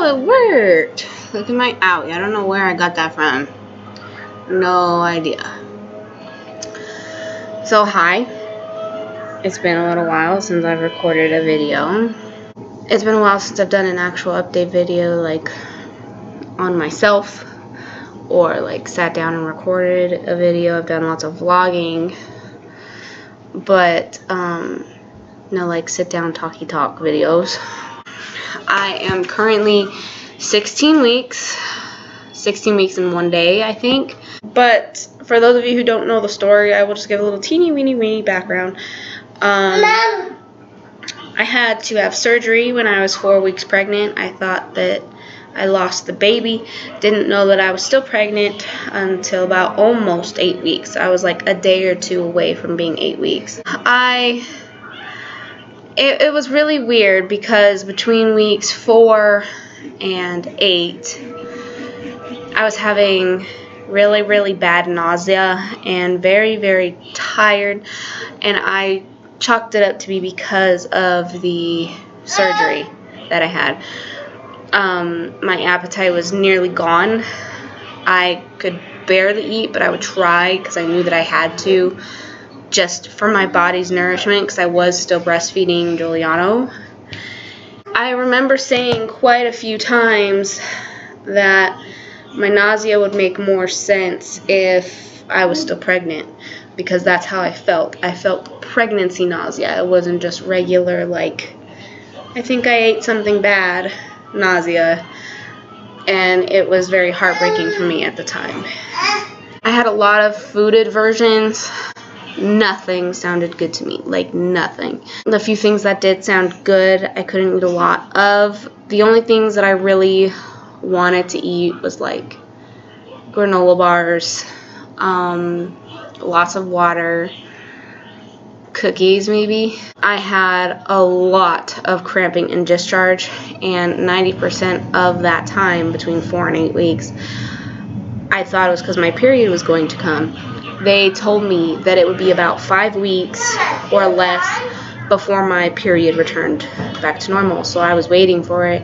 Oh, it worked. Look at my owie. I don't know where I got that from. No idea. So hi. It's been a little while since I've recorded a video. It's been a while since I've done an actual update video, like on myself, or like sat down and recorded a video. I've done lots of vlogging, but no like sit down talky talk videos. I am currently 16 weeks in 1 day, I think. But for those of you who don't know the story, I will just give a little teeny weeny background. I had to have surgery when I was 4 weeks pregnant. I thought that I lost the baby. Didn't know that I was still pregnant until about almost 8 weeks. I was like a day or two away from being 8 weeks. It was really weird because between weeks 4 and 8, I was having really bad nausea and very tired, and I chalked it up to be because of the surgery that I had. My appetite was nearly gone. I could barely eat, but I would try because I knew that I had to, just for my body's nourishment, because I was still breastfeeding Giuliano. I remember saying quite a few times that my nausea would make more sense if I was still pregnant, because that's how I felt. I felt pregnancy nausea. It wasn't just regular, like, I think I ate something bad nausea, and it was very heartbreaking for me at the time. I had a lot of food aversions. Nothing sounded good to me, like nothing. The few things that did sound good, I couldn't eat a lot of. The only things that I really wanted to eat was like granola bars, lots of water, cookies maybe. I had a lot of cramping and discharge, and 90% of that time between 4 and 8 weeks, I thought it was because my period was going to come. They told me that it would be about 5 weeks or less before my period returned back to normal. So I was waiting for it,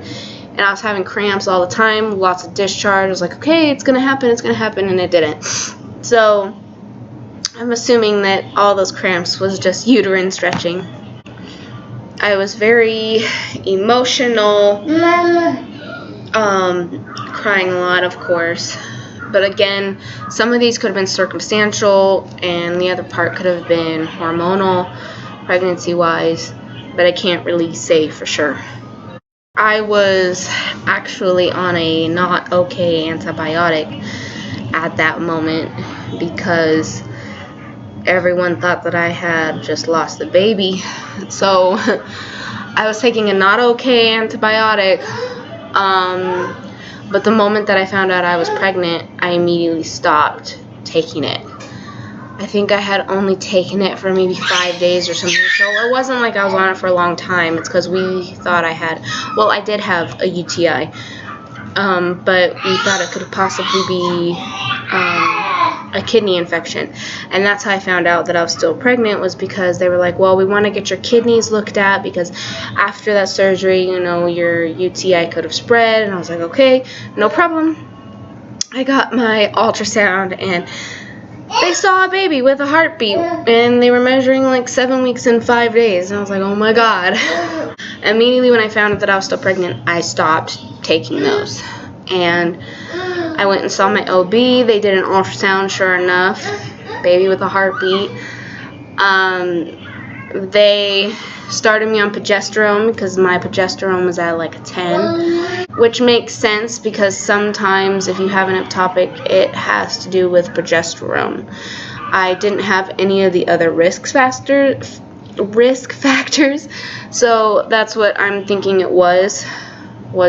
and I was having cramps all the time, lots of discharge. I was like, okay, it's gonna happen, and it didn't. So I'm assuming that all those cramps was just uterine stretching. I was very emotional, crying a lot, of course. But again, some of these could have been circumstantial, and the other part could have been hormonal, pregnancy-wise, but I can't really say for sure. I was actually on a not okay antibiotic at that moment because everyone thought that I had just lost the baby. So I was taking a not okay antibiotic. But the moment that I found out I was pregnant, I immediately stopped taking it. I think I had only taken it for maybe 5 days or something, so it wasn't like I was on it for a long time. It's because we thought I had, well, I did have a UTI, but we thought it could possibly be a kidney infection. And that's how I found out that I was still pregnant, was because they were like, well, we want to get your kidneys looked at because after that surgery, you know, your UTI could have spread. And I was like, okay, no problem. I got my ultrasound, and they saw a baby with a heartbeat, and they were measuring like 7 weeks and 5 days. And I was like, oh my God. Immediately when I found out that I was still pregnant, I stopped taking those. And I went and saw my OB. They did an ultrasound, sure enough, baby with a heartbeat. They started me on progesterone because my progesterone was at like a 10, which makes sense because sometimes if you have an ectopic, it has to do with progesterone. I didn't have any of the other risk factors, so that's what I'm thinking it was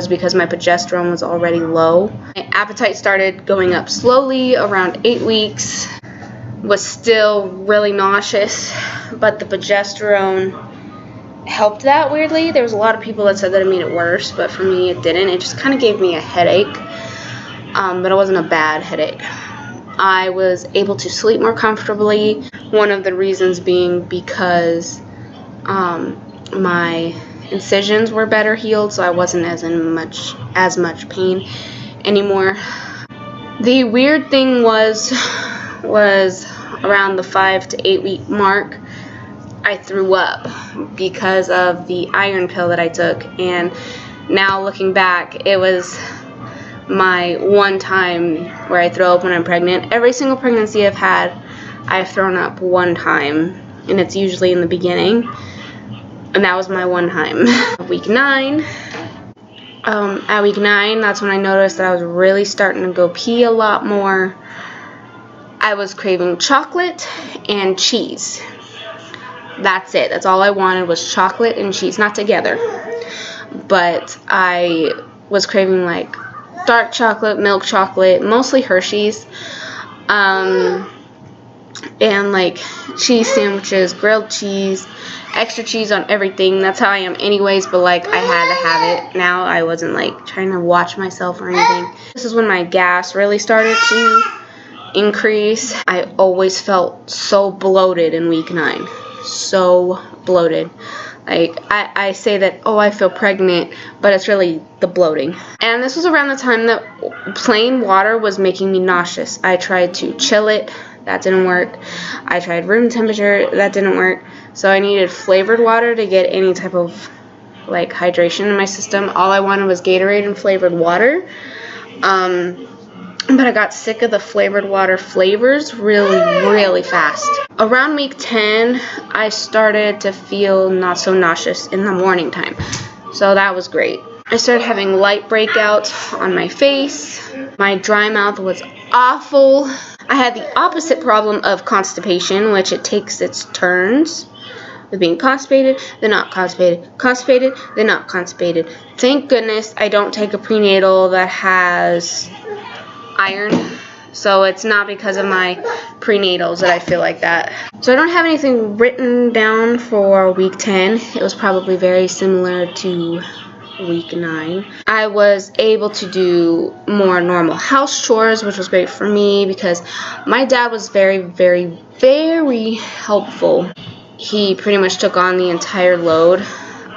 because my progesterone was already low. My appetite started going up slowly around 8 weeks, was still really nauseous, but the progesterone helped that weirdly. There was a lot of people that said that it made it worse, but for me it didn't. It just kind of gave me a headache, but it wasn't a bad headache. I was able to sleep more comfortably, one of the reasons being because my incisions were better healed, so I wasn't as much pain anymore. The weird thing was around the 5 to 8 week mark, I threw up because of the iron pill that I took, and now looking back, it was my one time where I throw up when I'm pregnant. Every single pregnancy I've had, I've thrown up one time, and it's usually in the beginning, and that was my one time. Week 9. At week 9, that's when I noticed that I was really starting to go pee a lot more. I was craving chocolate and cheese. That's it. That's all I wanted was chocolate and cheese. Not together. But I was craving like dark chocolate, milk chocolate, mostly Hershey's. And like cheese sandwiches, grilled cheese, extra cheese on everything. That's how I am anyways, but like I had to have it. Now I wasn't like trying to watch myself or anything. This is when my gas really started to increase. I always felt so bloated in week 9. So bloated. Like I say that, oh, I feel pregnant, but it's really the bloating. And this was around the time that plain water was making me nauseous. I tried to chill it. That didn't work. I tried room temperature. That didn't work. So I needed flavored water to get any type of like hydration in my system. All I wanted was Gatorade and flavored water. But I got sick of the flavored water flavors really fast. Around week 10, I started to feel not so nauseous in the morning time. So that was great. I started having light breakouts on my face. My dry mouth was awful. I had the opposite problem of constipation, which it takes its turns with being constipated, then not constipated, constipated, then not constipated. Thank goodness I don't take a prenatal that has iron, so it's not because of my prenatals that I feel like that. So I don't have anything written down for week 10. It was probably very similar to week 9. I was able to do more normal house chores, which was great for me because my dad was very helpful. He pretty much took on the entire load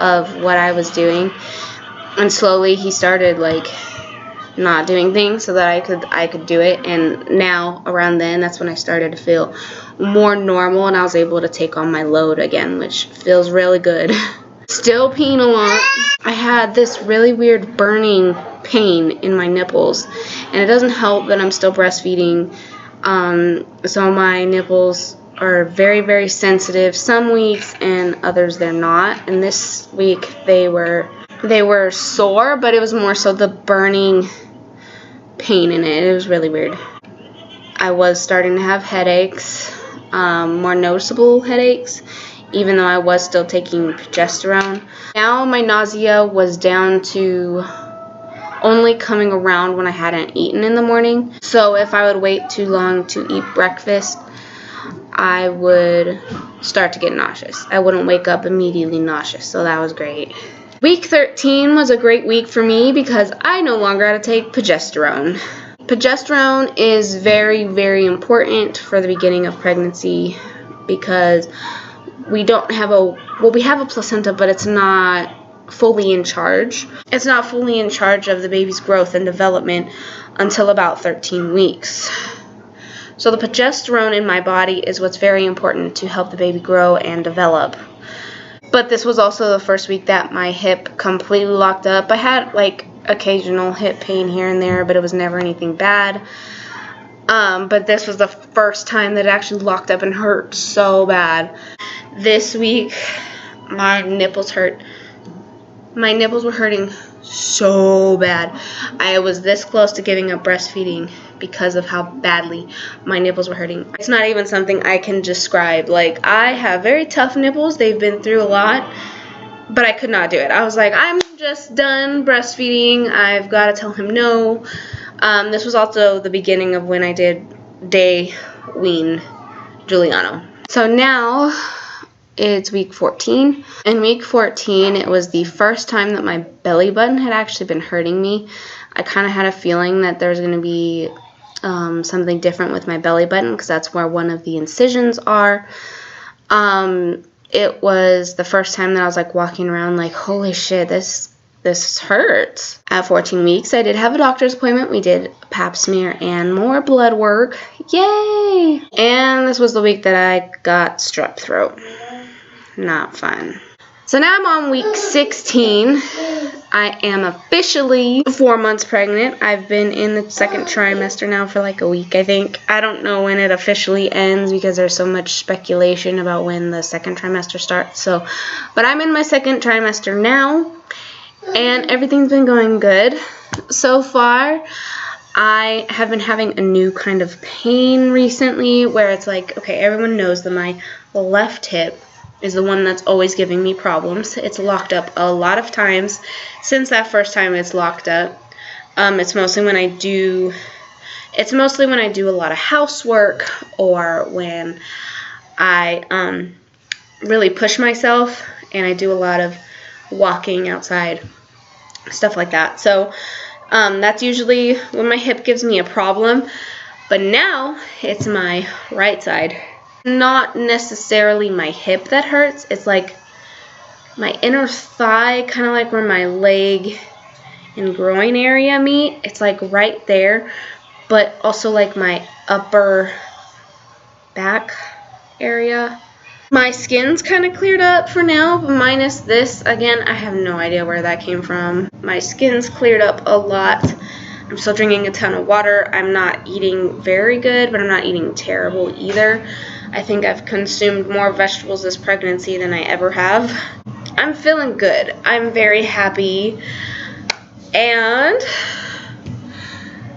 of what I was doing, and slowly he started like not doing things so that I could do it. And now around then, that's when I started to feel more normal, and I was able to take on my load again, which feels really good. Still peeing a lot. I had this really weird burning pain in my nipples, and it doesn't help that I'm still breastfeeding. So my nipples are very sensitive some weeks, and others they're not. And this week they were sore, but it was more so the burning pain in it. It was really weird. I was starting to have headaches, more noticeable headaches, even though I was still taking progesterone. Now my nausea was down to only coming around when I hadn't eaten in the morning. So if I would wait too long to eat breakfast, I would start to get nauseous. I wouldn't wake up immediately nauseous, so that was great. Week 13 was a great week for me because I no longer had to take progesterone. Progesterone is very important for the beginning of pregnancy because we have a placenta, but it's not fully in charge. It's not fully in charge of the baby's growth and development until about 13 weeks. So the progesterone in my body is what's very important to help the baby grow and develop. But this was also the first week that my hip completely locked up. I had like occasional hip pain here and there, but it was never anything bad. But this was the first time that it actually locked up and hurt so bad. This week, my nipples hurt. My nipples were hurting so bad. I was this close to giving up breastfeeding because of how badly my nipples were hurting. It's not even something I can describe. Like, I have very tough nipples. They've been through a lot, but I could not do it. I was like, I'm just done breastfeeding. I've got to tell him no. This was also the beginning of when I did day wean Giuliano. So now it's week 14. In week 14, it was the first time that my belly button had actually been hurting me. I kind of had a feeling that there's going to be something different with my belly button because that's where one of the incisions are. it was the first time that I was like walking around like, holy shit, this hurts. At 14 weeks, I did have a doctor's appointment. We did a pap smear and more blood work. Yay! And this was the week that I got strep throat. Not fun. So now I'm on week 16. I am officially 4 months pregnant. I've been in the second trimester now for like a week, I think. I don't know when it officially ends because there's so much speculation about when the second trimester starts. But I'm in my second trimester now, and everything's been going good so far. I have been having a new kind of pain recently where it's like, okay, everyone knows that my left hip is the one that's always giving me problems. It's locked up a lot of times. Since that first time it's locked up. It's mostly when I do a lot of housework or when I really push myself and I do a lot of walking outside, stuff like that. So that's usually when my hip gives me a problem. But now it's my right side. Not necessarily my hip that hurts. It's like my inner thigh, kind of like where my leg and groin area meet. It's like right there, but also like my upper back area. My skin's kind of cleared up for now, minus this. Again, I have no idea where that came from. My skin's cleared up a lot. I'm still drinking a ton of water. I'm not eating very good, but I'm not eating terrible either. I think I've consumed more vegetables this pregnancy than I ever have. I'm feeling good. I'm very happy. And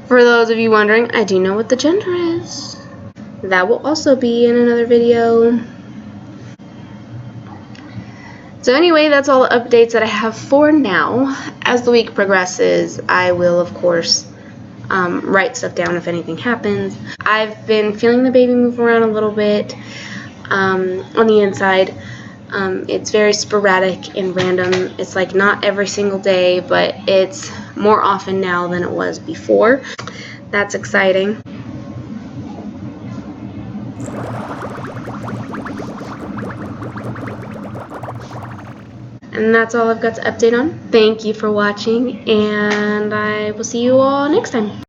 for those of you wondering, I do know what the gender is. That will also be in another video. So anyway, that's all the updates that I have for now. As the week progresses, I will, of course, write stuff down if anything happens. I've been feeling the baby move around a little bit on the inside. It's very sporadic and random. It's like not every single day, but it's more often now than it was before. That's exciting. And that's all I've got to update on. Thank you for watching, and I will see you all next time.